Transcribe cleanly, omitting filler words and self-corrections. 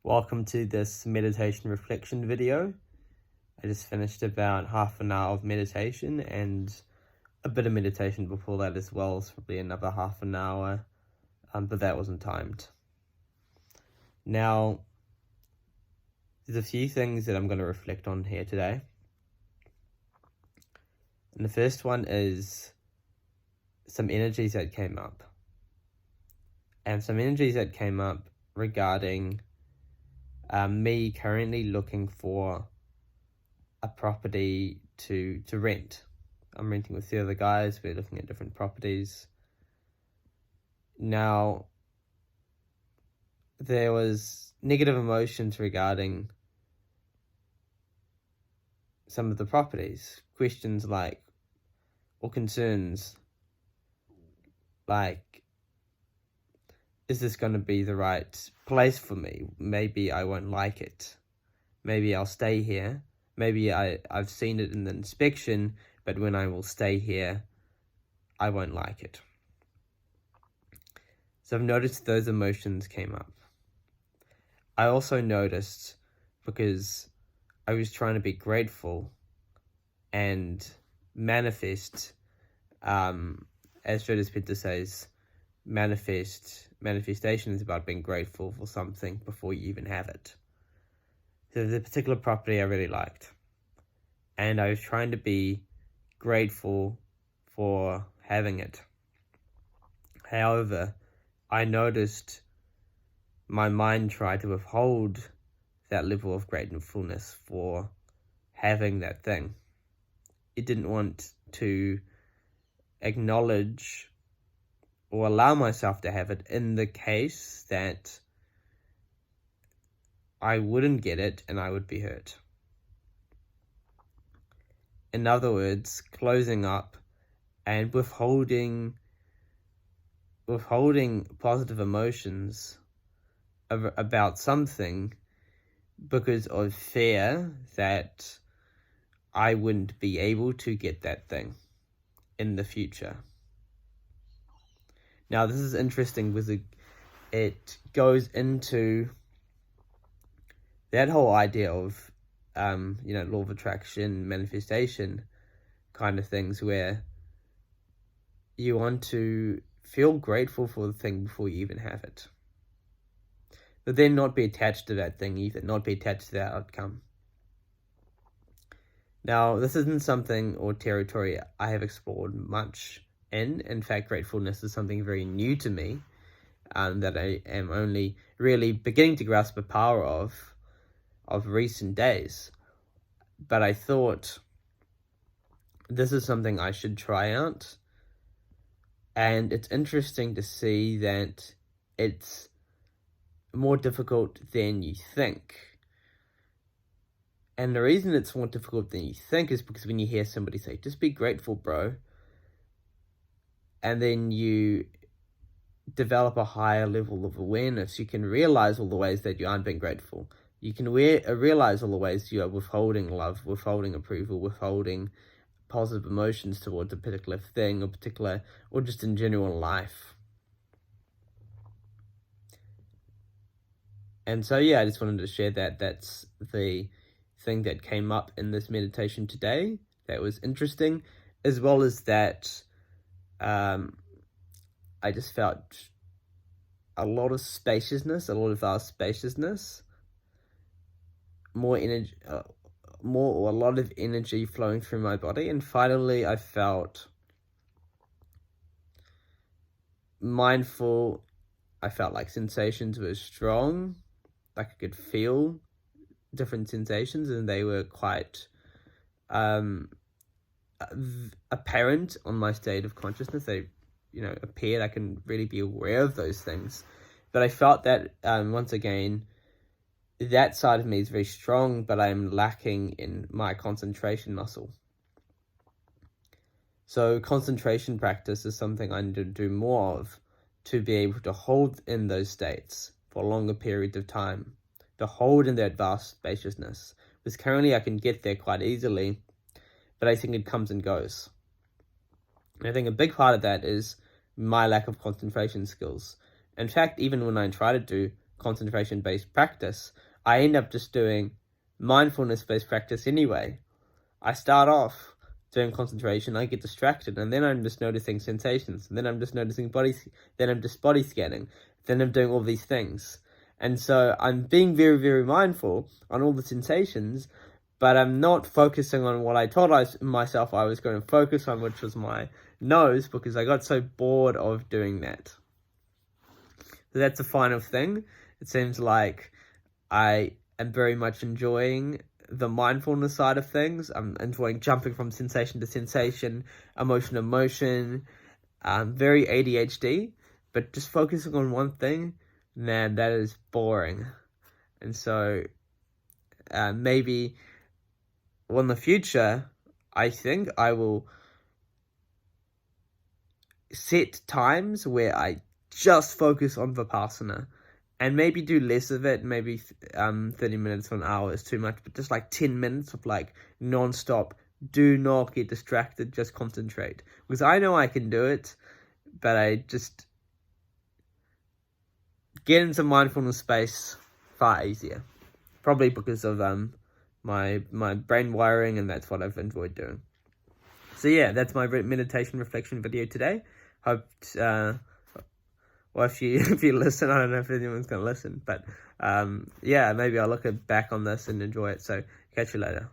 Welcome to this meditation reflection video. I just finished about half an hour of meditation and a bit of meditation before that as well. It's probably another half an hour, but that wasn't timed. Now, there's a few things that I'm going to reflect on here today. And the first one is some energies that came up. And some energies that came up regarding me currently looking for a property to rent. I'm renting with the other guys. We're looking at different properties. Now, there was negative emotions regarding some of the properties. Questions like, or concerns like, is this going to be the right place for me? Maybe I won't like it. Maybe I'll stay here. Maybe I've seen it in the inspection, but when I will stay here, I won't like it. So I've noticed those emotions came up. I also noticed, because I was trying to be grateful and manifest, as Joe Dispenza says, manifestation is about being grateful for something before you even have it. So there's a particular property I really liked, and I was trying to be grateful for having it. However, I noticed my mind tried to withhold that level of gratefulness for having that thing. It didn't want to acknowledge or allow myself to have it in the case that I wouldn't get it and I would be hurt. In other words, closing up and withholding positive emotions about something because of fear that I wouldn't be able to get that thing in the future. Now, this is interesting because it goes into that whole idea of, law of attraction, manifestation kind of things, where you want to feel grateful for the thing before you even have it. But then not be attached to that thing either, not be attached to that outcome. Now, this isn't something or territory I have explored much. In fact, gratefulness is something very new to me, that I am only really beginning to grasp the power of recent days. But I thought this is something I should try out. And it's interesting to see that it's more difficult than you think. And the reason it's more difficult than you think is because when you hear somebody say, just be grateful, bro, and then you develop a higher level of awareness, you can realize all the ways that you aren't being grateful. You can realize all the ways you are withholding love, withholding approval, withholding positive emotions towards a particular thing or just in general life. And so, I just wanted to share that. That's the thing that came up in this meditation today that was interesting, as well as that I just felt a lot of spaciousness, more energy, a lot of energy flowing through my body. And finally, I felt mindful. I felt like sensations were strong, like I could feel different sensations, and they were quite apparent on my state of consciousness. They appeared. I can really be aware of those things. But I felt that, once again, that side of me is very strong, but I'm lacking in my concentration muscle. So concentration practice is something I need to do more of to be able to hold in those states for longer periods of time, to hold in that vast spaciousness. Because currently I can get there quite easily, but I think it comes and goes. And I think a big part of that is my lack of concentration skills. In fact, even when I try to do concentration-based practice, I end up just doing mindfulness-based practice anyway. I start off doing concentration, I get distracted, and then I'm just noticing sensations, and then I'm just noticing then I'm just body scanning, then I'm doing all these things. And so I'm being very, very mindful on all the sensations, but I'm not focusing on what I told myself I was going to focus on, which was my nose, because I got so bored of doing that. So that's the final thing. It seems like I am very much enjoying the mindfulness side of things. I'm enjoying jumping from sensation to sensation, emotion to emotion, very ADHD, but just focusing on one thing, man, that is boring. And so maybe in the future, I think I will set times where I just focus on Vipassana, and maybe do less of it. Maybe 30 minutes or an hour is too much, but just like 10 minutes of like non-stop, do not get distracted, just concentrate. Because I know I can do it, but I just get into mindfulness space far easier. Probably because of my brain wiring, and that's what I've enjoyed doing. So yeah, that's my meditation reflection video today. Hope if you listen, I don't know if anyone's going to listen, but yeah, maybe I'll look back on this and enjoy it. So catch you later.